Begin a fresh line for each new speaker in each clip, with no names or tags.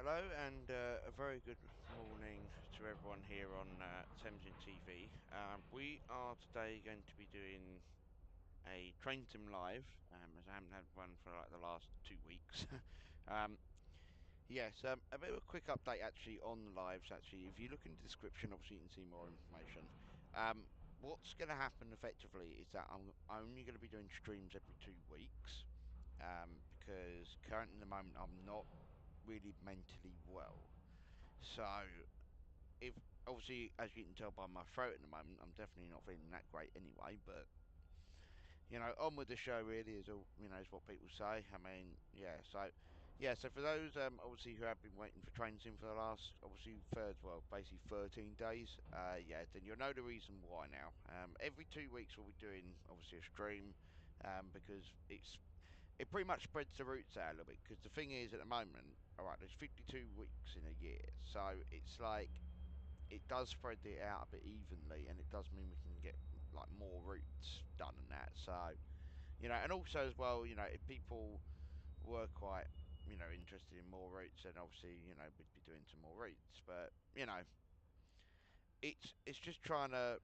Hello and a very good morning to everyone here on Thamesin TV. We are today going to be doing a Train Sim live, as I haven't had one for like the last 2 weeks. um, yes, a bit of a quick update actually on the lives. Actually, if you look in the description, obviously you can see more information. What's going to happen effectively is that I'm only going to be doing streams every 2 weeks, because currently at the moment I'm not really mentally well. So, if obviously, as you can tell by my throat at the moment, I'm definitely not feeling that great anyway. But on with the show. Really is all is what people say. I mean, yeah. So, yeah. So for those obviously who have been waiting for Train Sim for the last obviously basically 13 days. Yeah. Then you'll know the reason why now. Every 2 weeks we'll be doing obviously a stream, because it pretty much spreads the routes out a little bit. Because the thing is, at the moment, all right, there's 52 weeks in a year, so it's like it does spread it out a bit evenly, and it does mean we can get like more routes done and that. So and also as well, if people were quite interested in more routes, then obviously we'd be doing some more routes. But it's just trying to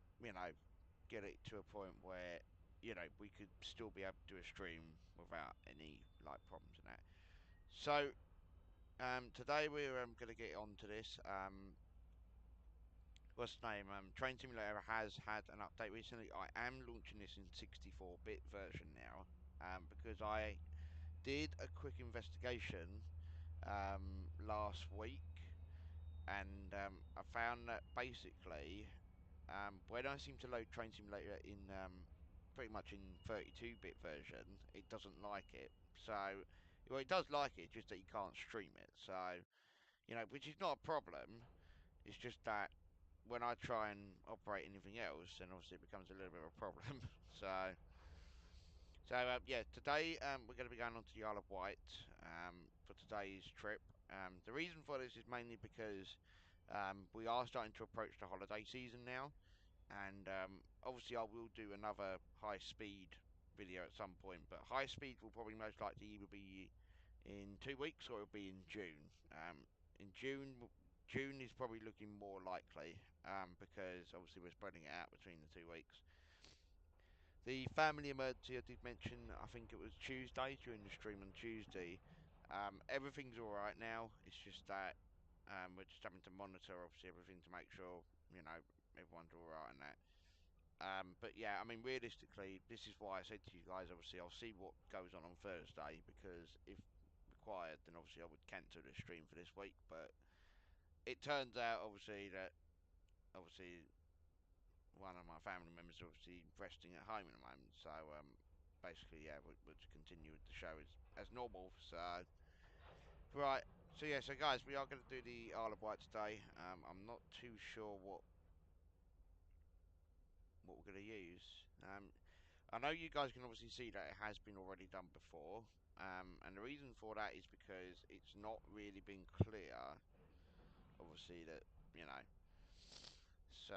get it to a point where we could still be able to do a stream without any like problems and that. So today we're going to get on to this. What's the name? Train Simulator has had an update recently. I am launching this in 64-bit version now, because I did a quick investigation last week, and I found that basically when I seem to load Train Simulator in pretty much in 32-bit version, it doesn't like it. So, well, it does like it, just that you can't stream it. So, which is not a problem. It's just that when I try and operate anything else, then obviously it becomes a little bit of a problem. So yeah, today we're going to be going on to the Isle of Wight for today's trip. The reason for this is mainly because we are starting to approach the holiday season now, and obviously I will do another high speed video at some point, but high speed will probably most likely either be in 2 weeks or it'll be in June. In June is probably looking more likely, because obviously we're spreading it out between the 2 weeks. The family emergency I did mention, I think it was Tuesday during the stream on Tuesday. Everything's all right now. It's just that we're just having to monitor obviously everything to make sure everyone's all right and that. But yeah, I mean, realistically, this is why I said to you guys, obviously, I'll see what goes on Thursday, because if required, then obviously I would cancel the stream for this week. But it turns out, obviously, that obviously one of my family members is obviously resting at home at the moment. So basically, yeah, we'll just continue with the show as normal. So, right. So yeah, so guys, we are going to do the Isle of Wight today. I'm not too sure what we're going to use. I know you guys can obviously see that it has been already done before, and the reason for that is because it's not really been clear, obviously, that, you know, so,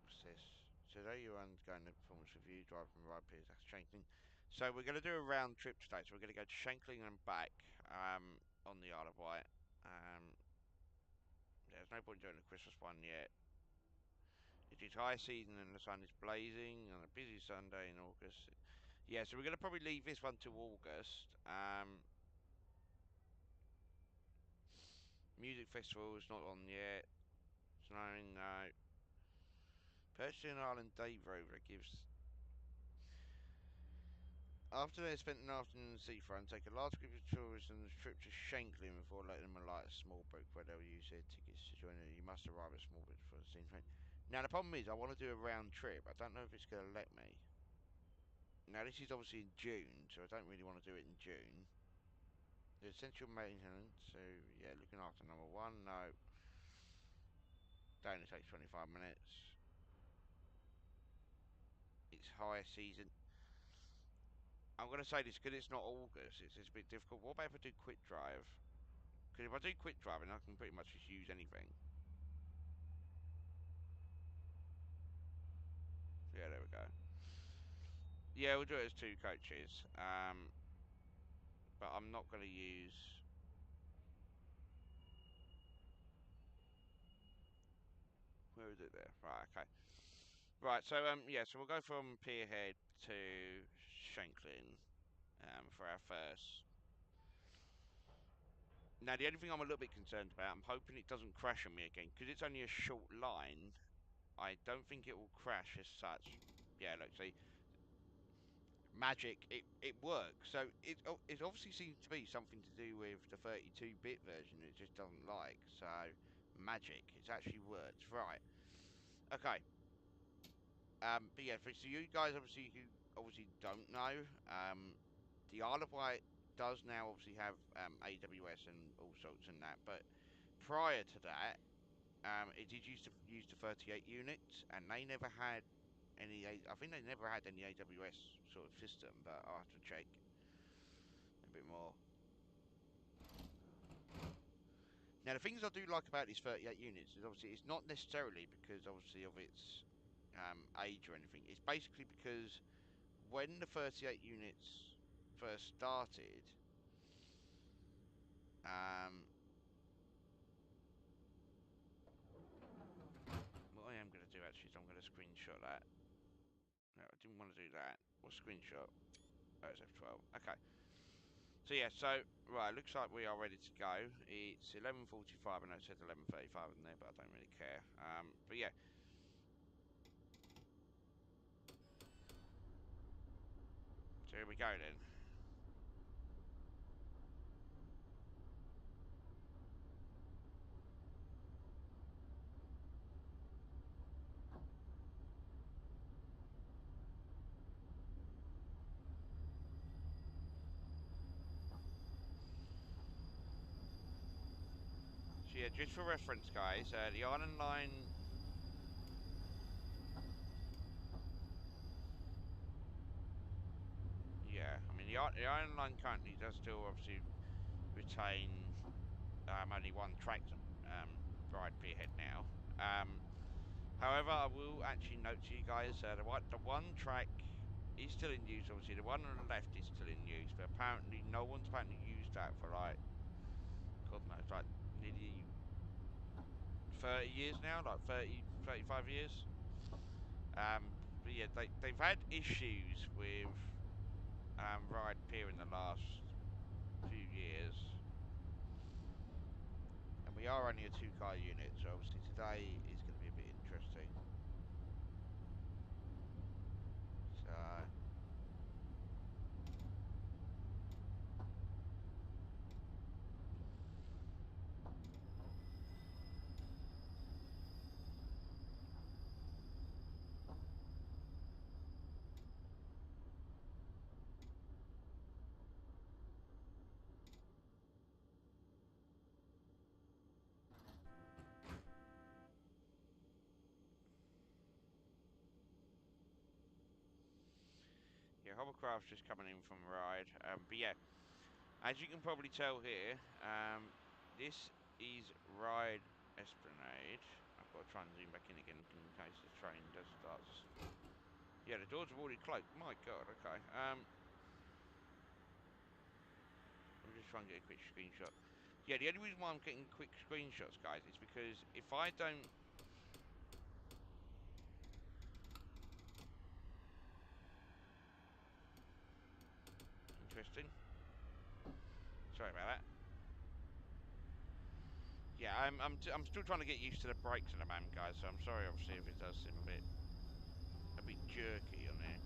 what's this? So there you're undergoing the performance review, driving from Ryde Pier Head, Shanklin. So we're going to do a round trip today, so we're going to go to Shanklin and back, on the Isle of Wight. There's no point doing the Christmas one yet. It is high season and the sun is blazing on a busy Sunday in August. Yeah, so we're going to probably leave this one to August. Music festival is not on yet. Snowing, no. Purchasing Island Day Rover gives. After they spent an afternoon on the seafront, take a large group of tourists on a trip to Shanklin before letting them alight a small boat where they'll use their tickets to join it. You must arrive at a small boat for the scene. Now, the problem is, I want to do a round trip. I don't know if it's going to let me. Now, this is obviously in June, so I don't really want to do it in June. The essential maintenance, so yeah, looking after number one, no. That only takes 25 minutes. It's high season. I'm going to say this because it's not August, it's a bit difficult. What about if I do quick drive? Because if I do quick driving, I can pretty much just use anything. Yeah, there we go. Yeah, we'll do it as 2 coaches. But I'm not going to use. Where is it there? Right, okay. Right, so yeah, so we'll go from Pier Head to Shanklin for our first. Now, the only thing I'm a little bit concerned about, I'm hoping it doesn't crash on me again, because it's only a short line. I don't think it will crash as such. Yeah, look, see, magic, it works. So it obviously seems to be something to do with the 32-bit version. It just doesn't like. So magic, it's actually worked. Right. Okay. But yeah, so you guys obviously who obviously don't know, the Isle of Wight does now obviously have AWS and all sorts and that, but prior to that, it did used to use the 38 units, and they never had any. I think they never had any AWS sort of system, but I'll have to check a bit more. Now, the things I do like about these 38 units is obviously it's not necessarily because obviously of its age or anything. It's basically because when the 38 units first started, um, what I am going to do actually is I'm going to screenshot that. No, I didn't want to do that. What screenshot? Oh, it's F12. Okay. So yeah, so right, looks like we are ready to go. It's 11:45, and I said 11:35 in there, but I don't really care. But yeah, so here we go then. So yeah, just for reference, guys, the Island Line. Yeah, I mean the Island Line currently does still obviously retain only one track to Ryde Pier Head now. However, I will actually note to you guys the one track is still in use. Obviously, the one on the left is still in use, but apparently no one's apparently used that for like God knows, like nearly 30 years now, like 30, 35 years. But yeah, they've had issues with Ryde Pier in the last few years. And we are only a 2-car unit, so obviously today is going to be a bit interesting. So, yeah, hovercraft's just coming in from Ryde. But yeah, as you can probably tell here, this is Ryde Esplanade. I've got to try and zoom back in again in case the train does start. Yeah, the doors have already closed. My God, okay. I'm just trying to get a quick screenshot. Yeah, the only reason why I'm getting quick screenshots, guys, is because if I don't... Interesting. Sorry about that. Yeah, I'm still trying to get used to the brakes in the moment, guys, so I'm sorry, obviously, if it does seem a bit jerky on there.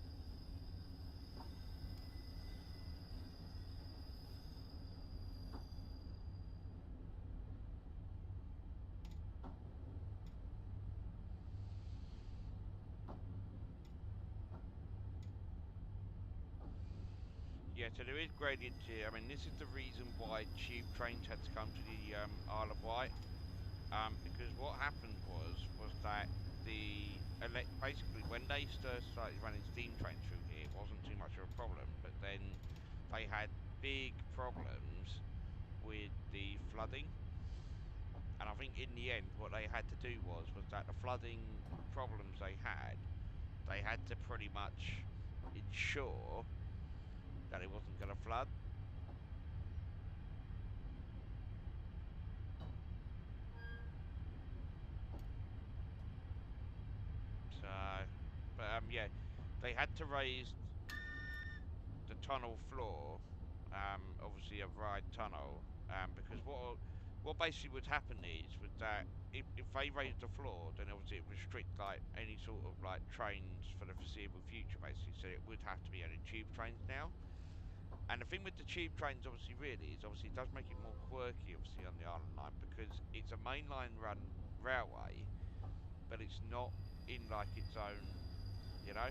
Yeah, so there is gradient here. I mean, this is the reason why tube trains had to come to the Isle of Wight. Because what happened was that basically when they started running steam trains through here, it wasn't too much of a problem. But then they had big problems with the flooding, and I think in the end, what they had to do was that the flooding problems they had to pretty much ensure that it wasn't going to flood. So, but yeah, they had to raise the tunnel floor, obviously of Ryde Tunnel, because what basically would happen is with that, if they raised the floor, then obviously it would restrict like any sort of like trains for the foreseeable future, basically. So it would have to be only tube trains now. And the thing with the tube trains, obviously, really is obviously it does make it more quirky, obviously, on the Island Line because it's a mainline run railway, but it's not in like its own, you know.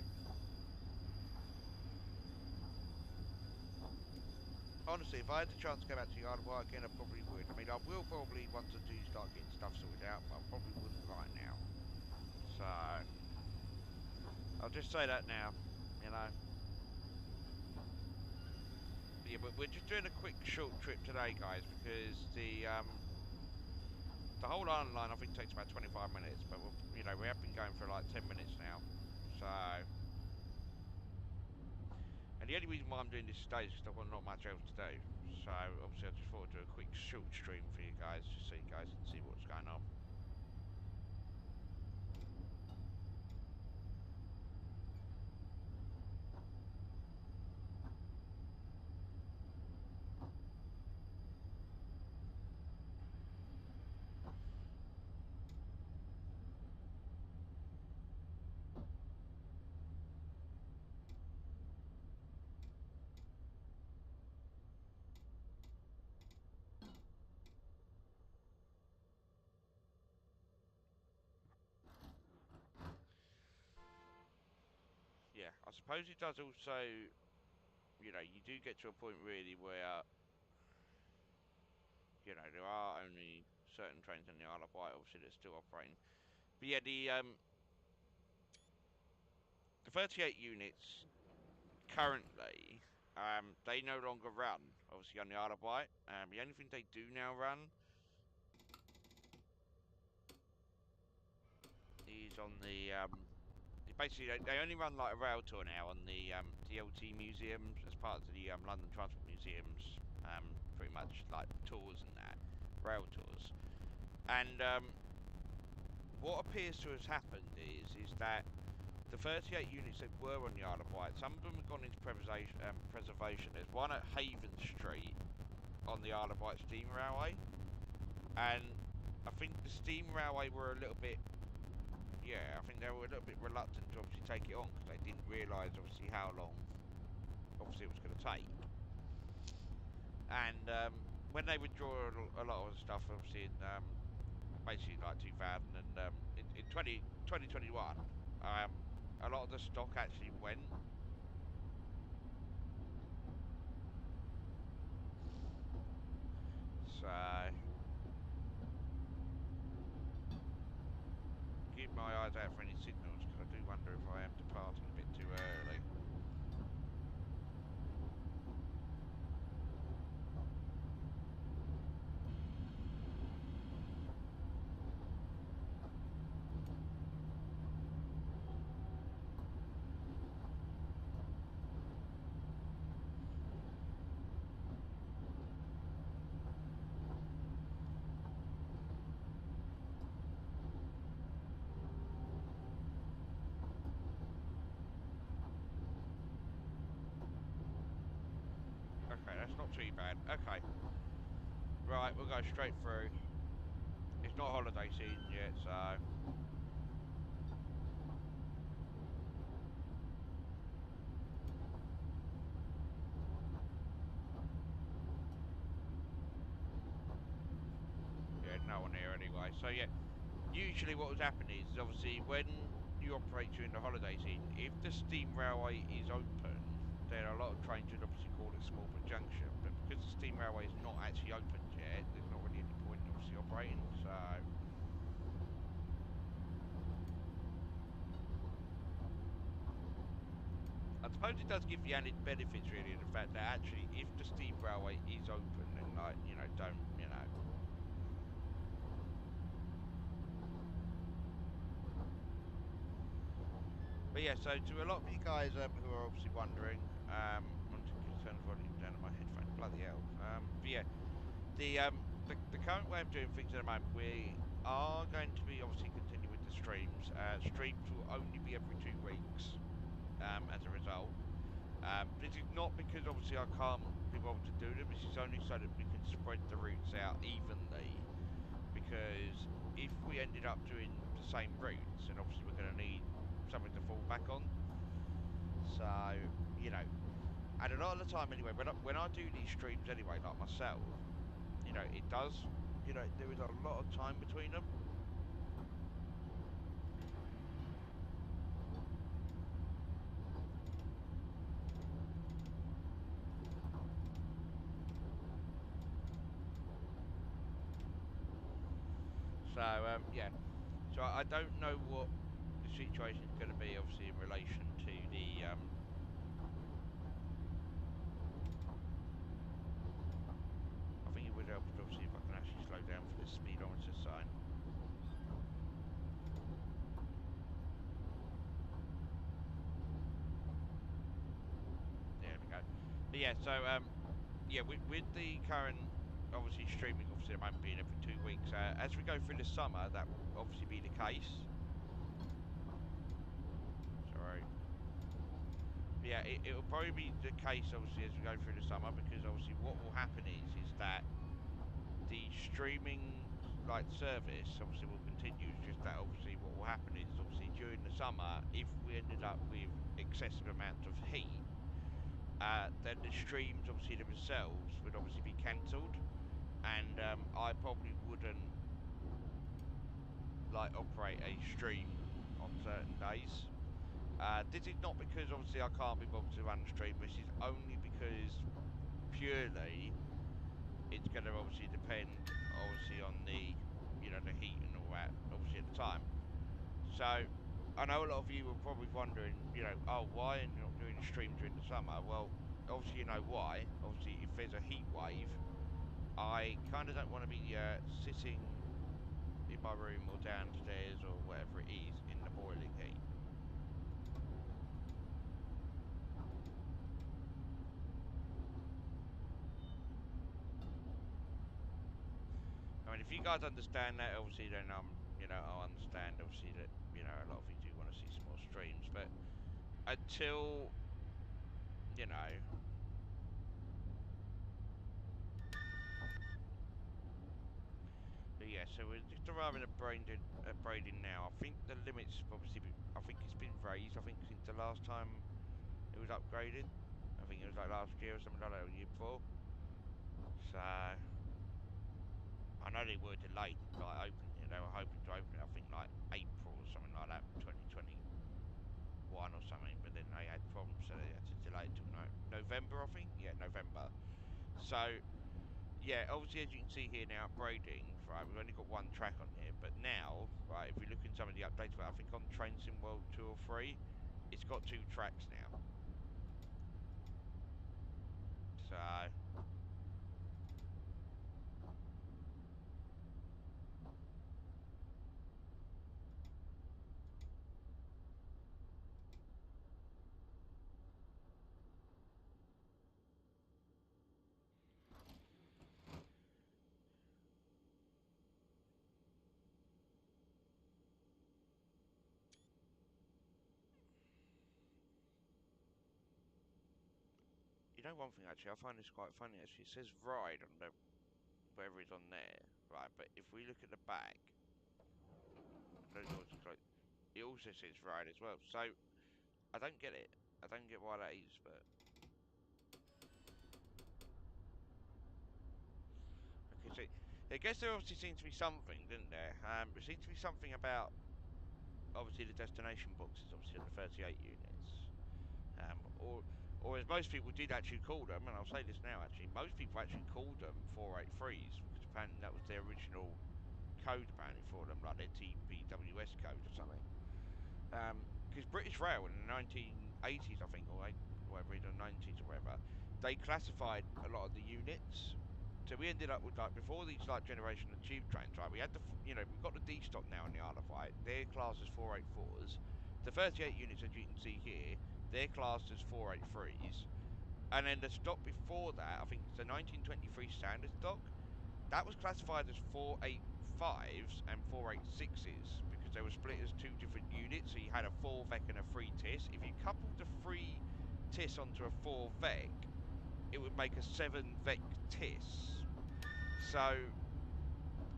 Honestly, if I had the chance to go back to the Isle of Wight again, I probably would. I mean, I will probably once I do start getting stuff sorted out, but I probably wouldn't right now. So, I'll just say that now, you know. But yeah, but we're just doing a quick short trip today, guys, because the whole Island Line I think takes about 25 minutes, but you know we have been going for like 10 minutes now. So, and the only reason why I'm doing this today is because I've got not much else to do. So obviously I just thought I'd do a quick short stream for you guys, just so you guys can see what's going on. Yeah, I suppose it does also, you know, you do get to a point really where, you know, there are only certain trains in the Isle of Wight, obviously, that's still operating. But yeah, the 38 units currently, they no longer run, obviously, on the Isle of Wight. The only thing they do now run is on the, basically, they only run like a rail tour now on the DLT museums as part of the London Transport Museums, pretty much like tours and that, rail tours. And what appears to have happened is that the 38 units that were on the Isle of Wight, some of them have gone into preservation. There's one at Haven Street on the Isle of Wight Steam Railway, and I think the Steam Railway were a little bit, yeah, I think they were a little bit reluctant to obviously take it on because they didn't realise obviously how long obviously it was going to take. And when they withdraw a lot of the stuff obviously in basically like 2000 and in 2021, a lot of the stock actually went. So keep my eyes out for any signals because I do wonder if I am departing a bit too early. Okay, that's not too bad. Okay. Right, we'll go straight through. It's not holiday season yet, so... yeah, no one here anyway. So yeah, usually what would happen is obviously when you operate during the holiday season, if the steam railway is open, then a lot of trains would obviously call it Smallbrook Junction. But because the steam railway is not actually opened yet, there's not really any point in obviously operating. So I suppose it does give the added benefits really, the fact that actually if the steam railway is open, then like, you know, don't, you know. But yeah, so to a lot of you guys who are obviously wondering, I'm just going to turn the volume down on my headphones. Bloody hell. But yeah, the current way of doing things at the moment, we are going to be obviously continue with the streams. Streams will only be every 2 weeks. As a result, this is not because obviously I can't be bothered to do them. This is only so that we can spread the routes out evenly. Because if we ended up doing the same routes, then obviously we're going to need something to fall back on. So, and a lot of the time anyway, when I do these streams anyway, like myself, it does, there is a lot of time between them. So, yeah. So I don't know what the situation is going to be, obviously, in relation to the, I think it would help, obviously, if I can actually slow down for this speedometer sign. There we go. But yeah, so yeah, with the current obviously streaming, obviously it won't be in every 2 weeks. As we go through the summer, that will obviously be the case. Sorry. But yeah, it will probably be the case obviously as we go through the summer, because obviously what will happen is that the streaming like service obviously will continue. It's just that obviously what will happen is obviously during the summer, if we ended up with excessive amounts of heat, then the streams obviously themselves would obviously be cancelled, and I probably wouldn't like operate a stream on certain days. This is not because obviously I can't be bothered to run stream. This is only because purely it's going to obviously depend obviously on the the heat and all that obviously at the time. So I know a lot of you were probably wondering, oh, why are you not doing a stream during the summer? Well, obviously you know why. Obviously, if there's a heat wave, I kind of don't want to be sitting in my room or downstairs or whatever it is in the boiling heat. I mean, if you guys understand that, obviously, then I'll understand obviously that a lot of you do want to see some more streams, but until you know. But yeah, so we're just arriving at Braden now. I think the limits obviously, I think it's been raised. I think since the last time it was upgraded. I think it was like last year or something like that, or the year before. So I know they were delayed, like opening it. They were hoping to open it, I think, like April or something like that, 2021 or something. But then they had problems, so they had to delay it till November, I think. Yeah, November. So yeah, obviously as you can see here now at Brading, right, we've only got one track on here, but now, right, if we look in some of the updates, I think on Train Sim World 2 or 3, it's got 2 tracks now. So one thing actually, I find this quite funny actually. It says Ryde on the wherever it's on there, right? But if we look at the back, it also says Ryde as well. So I don't get it. I don't get why that is, but okay. So I guess there obviously seems to be something, didn't there? There seems to be something about obviously the destination boxes, obviously on the 38 units, or as most people did actually call them, and I'll say this now actually, most people actually called them 483s because apparently that was their original code apparently for them, like their TPWS code or something. Because British Rail in the 1980s, I think, or whatever, in the 90s or whatever, they classified a lot of the units. So we ended up with like before these like generation of tube trains, right? We had we've got the D stock now in the Isle of Wight. They're classed as 484s, The 38 units, as you can see here, they're classed as 483s. And then the stock before that, I think it's the 1923 standard stock, that was classified as 485s and 486s because they were split as two different units. So you had a 4 VEC and a 3 TIS. If you coupled the 3 TIS onto a 4 VEC, it would make a 7 VEC TIS. So,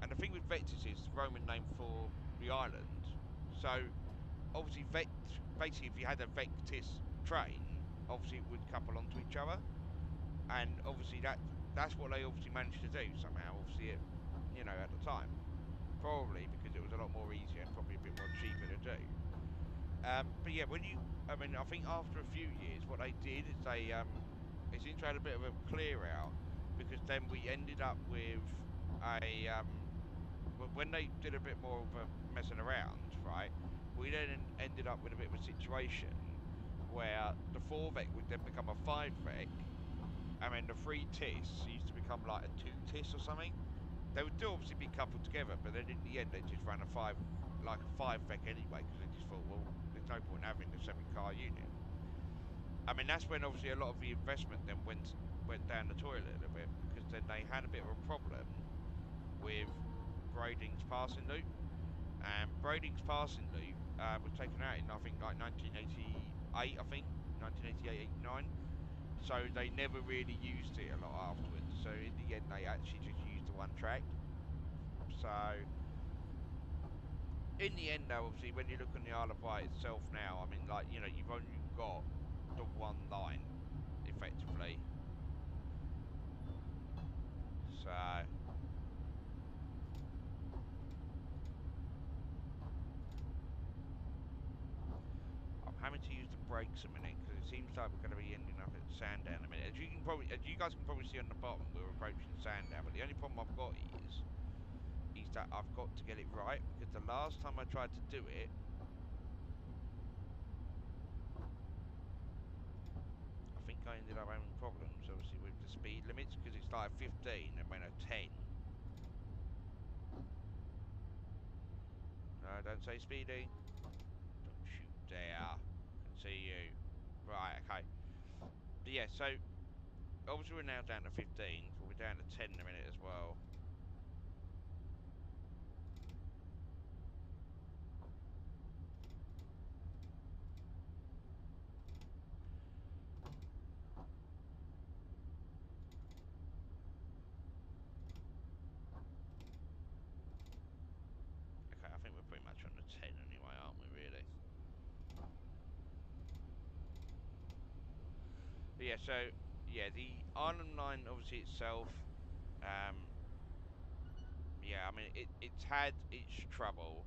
and the thing with Vectis is the Roman name for the island. So, obviously, basically, if you had a Vectis train, obviously it would couple onto each other. And obviously that's what they obviously managed to do somehow. Obviously, at the time, probably because it was a lot more easier and probably a bit more cheaper to do. But yeah, I think after a few years, what they did is it seems to have a bit of a clear out because then we ended up with a when they did a bit more of a messing around, right? We then ended up with a bit of a situation where the 4 VEC would then become a 5 VEC. I mean, the 3 TIS used to become like a 2 TIS or something. They would still obviously be coupled together, but then in the end they just ran a 5 VEC anyway, because they just thought, well, there's no point having the 7-car unit. I mean, that's when obviously a lot of the investment then went down the toilet a little bit, because then they had a bit of a problem with Brading's passing loop. And Brading's passing loop was taken out in, I think, like 1988, I think, 1988, 89. So they never really used it a lot afterwards. So in the end, they actually just used the one track. So in the end, though, obviously, when you look on the Isle of Wight itself now, I mean, like, you've only got the one line, effectively. So I'm having to use the brakes a minute because it seems like we're going to be ending up at Sandown in a minute. As you guys can probably see on the bottom, we're approaching Sandown. But the only problem I've got is that I've got to get it right because the last time I tried to do it, I think I ended up having problems, obviously, with the speed limits because it started 15 and went at 10. No, don't say speedy. Don't you dare. I can see you. Right, okay. But yeah, so obviously we're now down to 15. We'll be down to 10 in a minute as well. Okay, I think we're pretty much on the 10 anyway, aren't we, really? But yeah, so, yeah, the Island line, obviously, itself, yeah, I mean, it's had its trouble.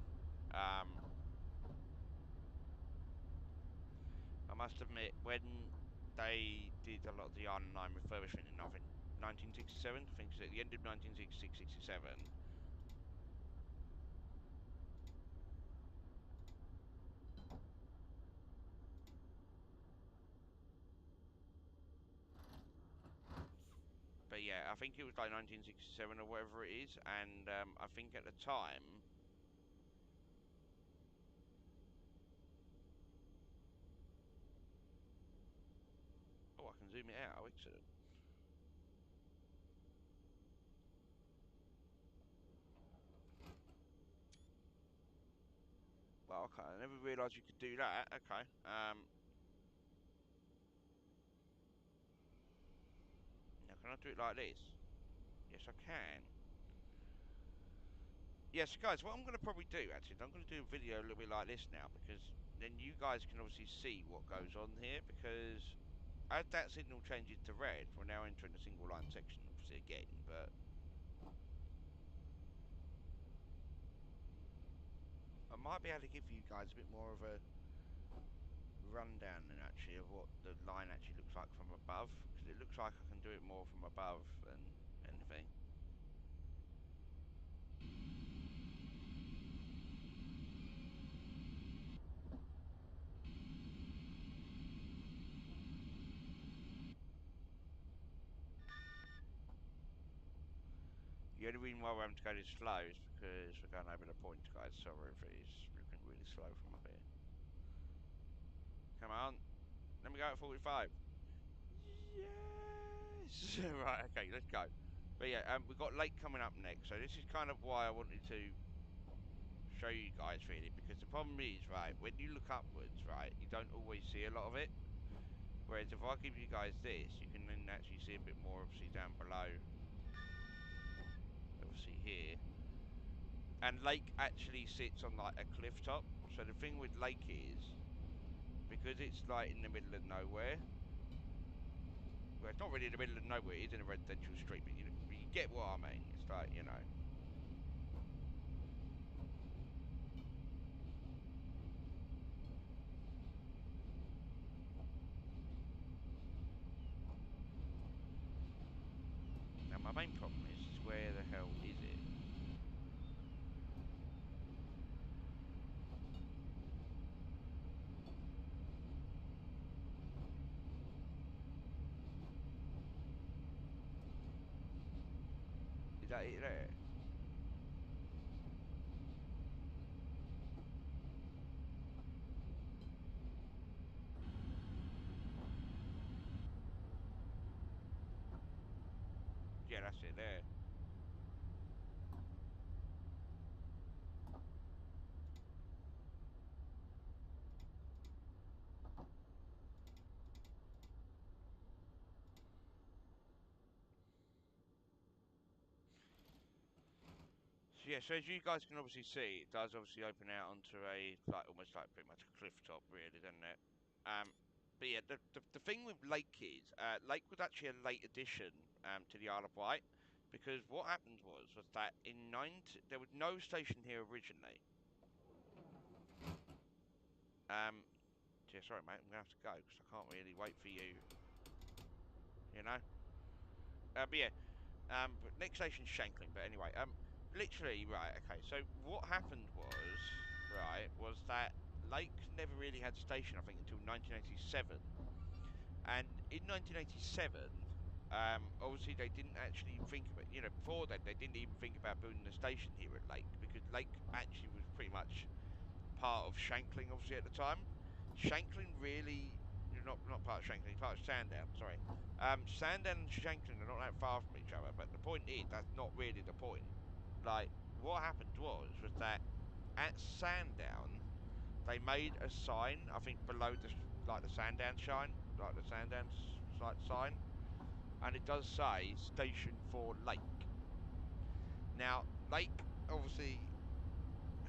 I must admit, when they did a lot of the Island line refurbishment in, I think, 1967, I think it's at the end of 1966, 67, but yeah, I think it was like 1967 or whatever it is, and I think at the time, oh, I can zoom it out, oh, excellent. Well, okay, I never realised you could do that, okay. Now can I do it like this? Yes, I can. Yes, guys, what I'm going to probably do, actually, is I'm going to do a video a little bit like this now, because then you guys can obviously see what goes on here, because as that signal changes to red, we're now entering the single line section, obviously, again, but I might be able to give you guys a bit more of a rundown, then, actually, of what the line actually looks like from above, because it looks like I can do it more from above than anything. The only reason why we're having to go this slow is because we're going over the point, guys. Sorry if it is looking really slow from up here. Come on. Let me go at 45. Yes! Right, okay, let's go. But yeah, we've got lake coming up next, so this is kind of why I wanted to show you guys really, because the problem is, right, when you look upwards, right, you don't always see a lot of it. Whereas if I give you guys this, you can then actually see a bit more, obviously, down below. Obviously here. And lake actually sits on like a cliff top. So the thing with lake is, because it's like in the middle of nowhere. Well, it's not really in the middle of nowhere, it is in a residential street, but you get what I mean. It's like, you know. Now my main problem is where the hell is it? Is that it there? Yeah, that's it there. So yeah, so as you guys can obviously see, it does obviously open out onto a, like, almost like pretty much a cliff top really, doesn't it? But yeah, the thing with Lake is, Lake was actually a late addition to the Isle of Wight, because what happened was that in there was no station here originally. Yeah, sorry mate, I'm gonna have to go because I can't really wait for you. You know. But yeah, but next station's Shanklin. But anyway, literally right. Okay, so what happened was that Lake never really had a station, I think, until 1987. And in 1987, obviously they didn't actually think about, you know, before then they didn't even think about building a station here at Lake, because Lake actually was pretty much part of Shanklin, obviously, at the time. Shanklin really, not part of Shanklin, part of Sandown, sorry. Sandown and Shanklin are not that far from each other, but the point is, that's not really the point. Like, what happened was that at Sandown, they made a sign, I think below the, like the Sandown sign, like the Sandown sign, and it does say Station for Lake. Now, Lake obviously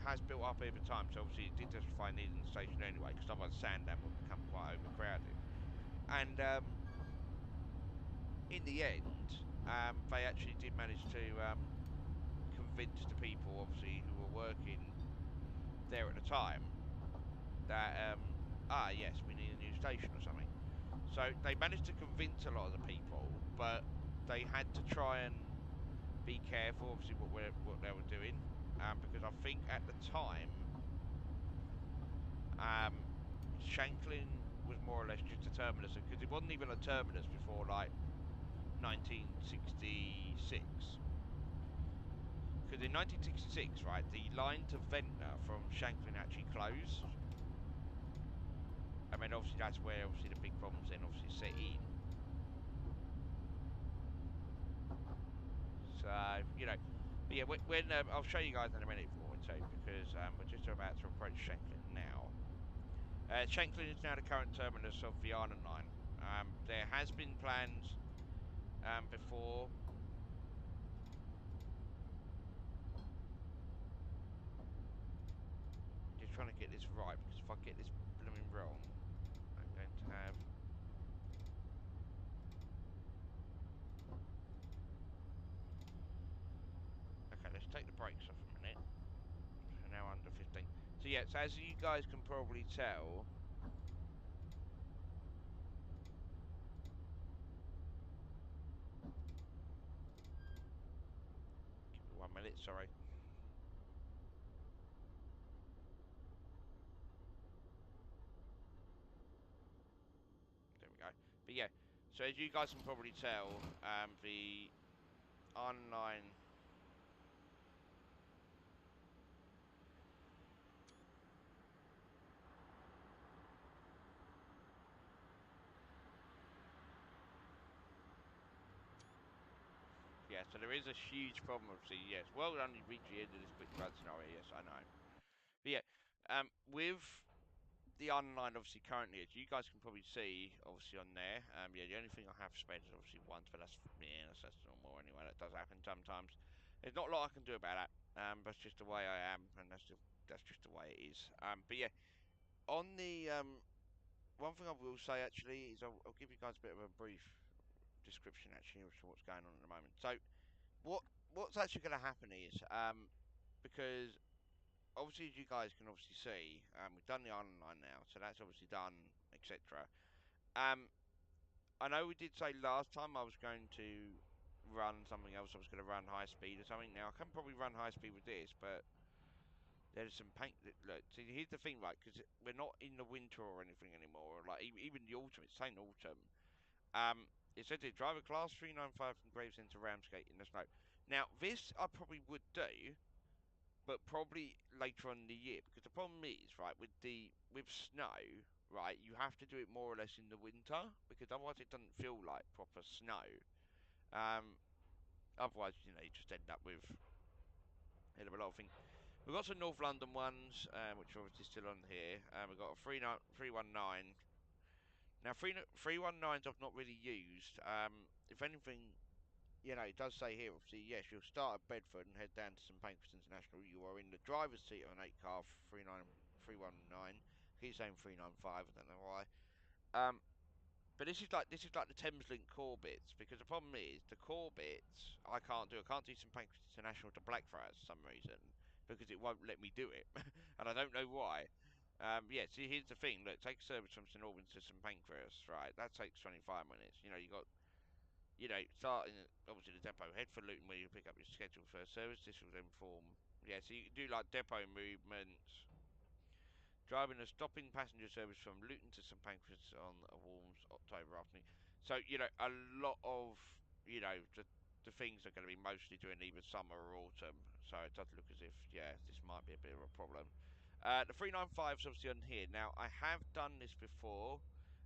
has built up over time, so obviously it did justify needing the station anyway, because otherwise Sandown would become quite overcrowded. And in the end, they actually did manage to convince the people, obviously, who were working there at the time, that yes, we need a new station or something. So they managed to convince a lot of the people, but they had to try and be careful, obviously, what they were doing, because I think at the time, Shanklin was more or less just a terminus, because it wasn't even a terminus before like 1966. Because in 1966, right, the line to Ventnor from Shanklin actually closed. I mean, obviously that's where obviously the big problems then obviously set in. So, you know, but yeah, when I'll show you guys in a minute if you want to, because we're just about to approach Shanklin now. Shanklin is now the current terminus of the Island Line. There has been plans before. Just trying to get this right, because if I get this blooming wrong, I'm going to have... Okay, let's take the brakes off a minute. So now under 15. So yeah, so as you guys can probably tell... Give me 1 minute, sorry. There we go. But yeah, so as you guys can probably tell, the online... So there is a huge problem, obviously. Yes, well done, you reached the end of this quick run scenario. Yes, I know. But yeah, with the online, obviously, currently, as you guys can probably see, obviously, on there, yeah, the only thing I have spent is obviously once, but that's normal anyway. That does happen sometimes. There's not a lot I can do about that. That's just the way I am, and that's just the way it is. But yeah, on the one thing I will say actually is I'll give you guys a bit of a brief description actually of what's going on at the moment. So what's actually going to happen is because obviously as you guys can obviously see, we've done the online now, so that's obviously done, etc. Um, I know we did say last time I was going to run something else. I was going to run high speed or something. Now I can probably run high speed with this, but there's some paint. Look, see, here's the thing, right? Because we're not in the winter or anything anymore. Like even the autumn, it's saying autumn. Um, it said here, drive a class 395 from Gravesend to Ramsgate in the snow. Now this I probably would do, but probably later on in the year, because the problem is, right, with snow, right, you have to do it more or less in the winter, because otherwise it doesn't feel like proper snow. Um, Otherwise, you just end up with a lot of things. We've got some North London ones, which are obviously still on here. We've got a 319. Now, 319s I've not really used. If anything, it does say here, obviously, yes, you'll start at Bedford and head down to St Pancras International. You are in the driver's seat of an 8 car 319. Keep saying 395, I don't know why. Um, but this is like the Thames Link core bits, because the problem is the core bits I can't do. I can't do St Pancras International to Blackfriars for some reason because it won't let me do it, and I don't know why. Yeah, see, here's the thing. Look, take service from St Albans to St Pancras, right? That takes 25 minutes. You got starting obviously the depot, head for Luton where you pick up your scheduled first service. This will then form, yeah, so you can do like depot movements, driving a stopping passenger service from Luton to St Pancras on a warm October afternoon. So, a lot of, the things are going to be mostly during either summer or autumn. So it does look as if, yeah, this might be a bit of a problem. The 395 is obviously on here. Now, I have done this before.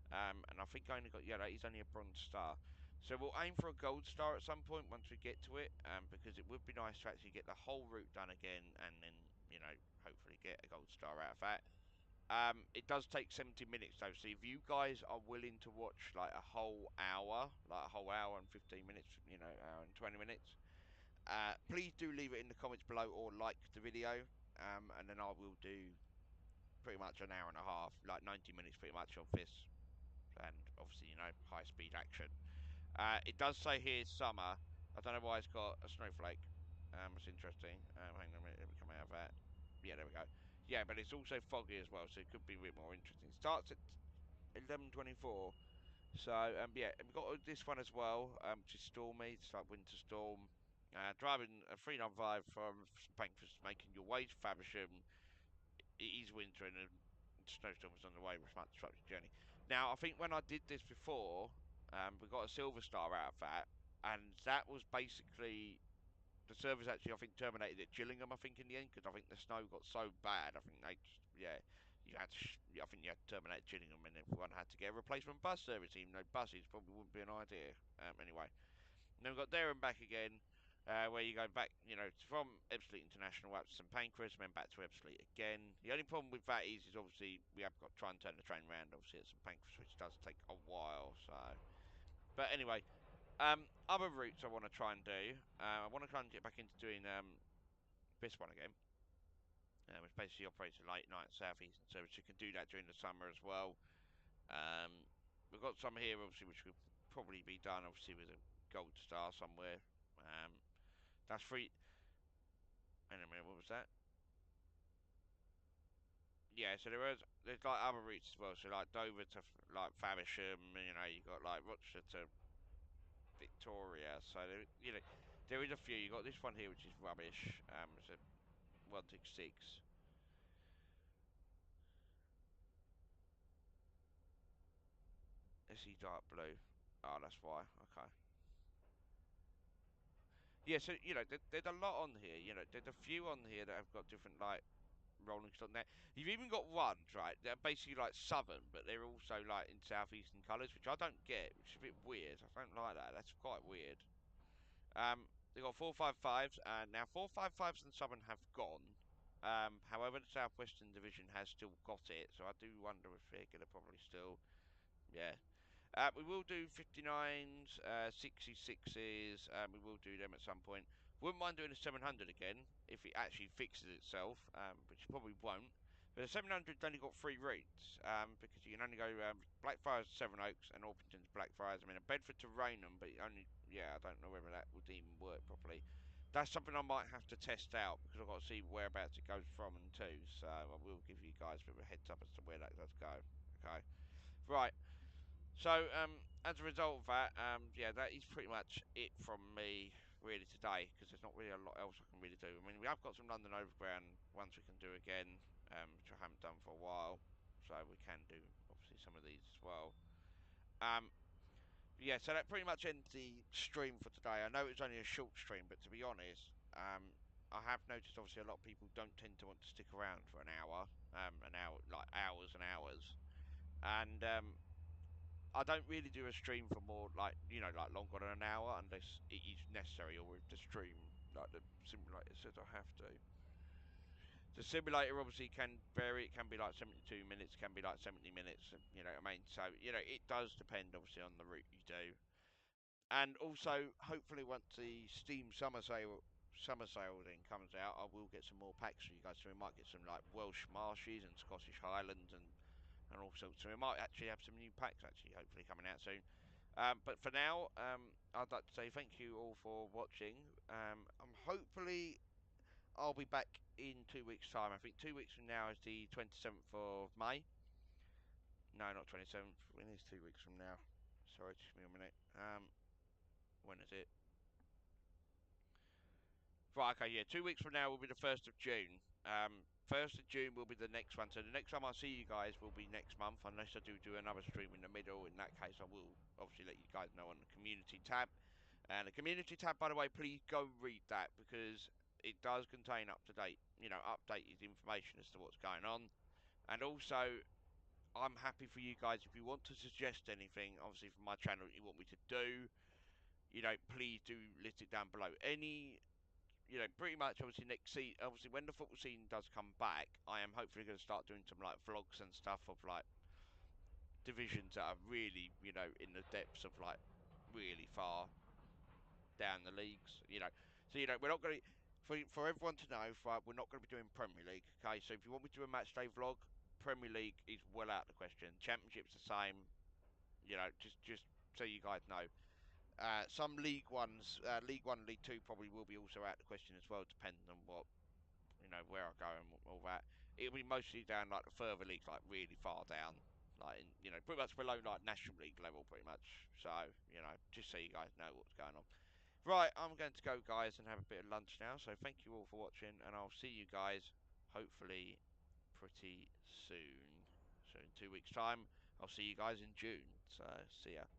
And I think I only got, yeah, that is only a bronze star. So we'll aim for a gold star at some point once we get to it, because it would be nice to actually get the whole route done again and then, hopefully get a gold star out of that. It does take 70 minutes though, so if you guys are willing to watch like a whole hour and 15 minutes, hour and 20 minutes, please do leave it in the comments below or like the video, and then I will do pretty much an hour and a half, like 90 minutes pretty much of this and obviously, high speed action. It does say here summer. I don't know why it's got a snowflake. It's interesting. Hang on a minute, let me come out of that. Yeah, there we go. Yeah, but it's also foggy as well, so it could be a bit more interesting. It starts at 11:24. So, yeah, we've got this one as well, which is stormy. It's like winter storm. Driving a 395 from St Pancras, making your way to Faversham. It is winter and a snowstorm was on the way, which might disrupt your journey. Now, I think when I did this before, we got a silver star out of that, and that was basically the service actually, I think, terminated at Gillingham, I think, in the end, because I think the snow got so bad. I think they just, yeah, I think you had to terminate Gillingham, and everyone had to get a replacement bus service, even though buses probably wouldn't be an idea. Anyway, and then we've got there and back again, where you go back, from Ebbsfleet International up to St Pancras, and then back to Ebbsfleet again. The only problem with that is obviously we have got to try and turn the train round, obviously, at St Pancras, which does take a while, so. But anyway, other routes I want to try and do, I want to try and get back into doing this one again, which basically operates a late night southeastern service. You can do that during the summer as well. Um, we've got some here, obviously, which could probably be done, obviously, with a gold star somewhere. That's free. Wait a minute, what was that? Yeah, so there's like other routes as well. So like Dover to like Faversham, you got like Rochester to Victoria. So there is a few. You got this one here, which is rubbish. It's a 166. SE dark blue. Oh, that's why. Okay. Yeah, so there's a lot on here. There's a few on here that have got different like rolling stock there. You've even got ones, right? They're basically like southern, but they're also like in southeastern colours, which I don't get, which is a bit weird. I don't like that. That's quite weird. They got 455s, and now 455s and Southern have gone. However, the Southwestern Division has still got it, so I do wonder if they're going to probably still, yeah. We will do 59s, 66s, we will do them at some point. Wouldn't mind doing a 700 again, if it actually fixes itself, which it probably won't. But the 700's only got 3 routes, because you can only go Blackfriars to Seven Oaks and Orpington to Blackfriars. I mean, a Bedford to Raynham, but only, yeah, I don't know whether that would even work properly. That's something I might have to test out, because I've got to see whereabouts it goes from and to, so I will give you guys a bit of a heads up as to where that does go. Okay, right. So, as a result of that, yeah, that is pretty much it from me really today, because there's not really a lot else I can really do. I mean, we have got some London Overground ones we can do again, which I haven't done for a while, so we can do obviously some of these as well. Um, yeah, so that pretty much ends the stream for today. I know it's only a short stream, but to be honest, I have noticed obviously a lot of people don't tend to want to stick around for an hour, like hours and hours, and I don't really do a stream for more like like longer than an hour unless it is necessary or if the stream like the simulator says I have to. The simulator obviously can vary. It can be like 72 minutes, can be like 70 minutes. You know what I mean? So it does depend obviously on the route you do. And also, hopefully, once the Steam summer sale then comes out, I will get some more packs for you guys. So we might get some like Welsh Marshes and Scottish Highlands and all sorts. So we might actually have some new packs actually, hopefully coming out soon. But for now, I'd like to say thank you all for watching. Hopefully I'll be back in 2 weeks' time. I think 2 weeks from now is the 27th of May. No, not 27th. When is 2 weeks from now? Sorry, just give me a minute. When is it? Right, okay, yeah. 2 weeks from now will be the 1st of June. 1st of June will be the next one. So the next time I see you guys will be next month, unless I do another stream in the middle. In that case, I will obviously let you guys know on the community tab. And the community tab, by the way, please go read that because it does contain updated information as to what's going on. And also, I'm happy for you guys if you want to suggest anything, obviously for my channel, you want me to do. Please do list it down below. Pretty much obviously next season, obviously when the football season does come back, I am hopefully going to start doing some like vlogs and stuff of like divisions that are really, in the depths of like really far down the leagues, So we're not going to, for everyone to know, we're not going to be doing Premier League. Okay, so if you want me to do a match day vlog, Premier League is well out of the question. Championship's the same. Just so you guys know. Some League Ones, League One, League Two probably will be also out of the question as well, depending on where I go and all that. It'll be mostly down like the further leagues, like really far down, like pretty much below like National League level, pretty much. So just so you guys know what's going on. Right, I'm going to go, guys, and have a bit of lunch now. So thank you all for watching, and I'll see you guys hopefully pretty soon. So in 2 weeks' time, I'll see you guys in June. So see ya.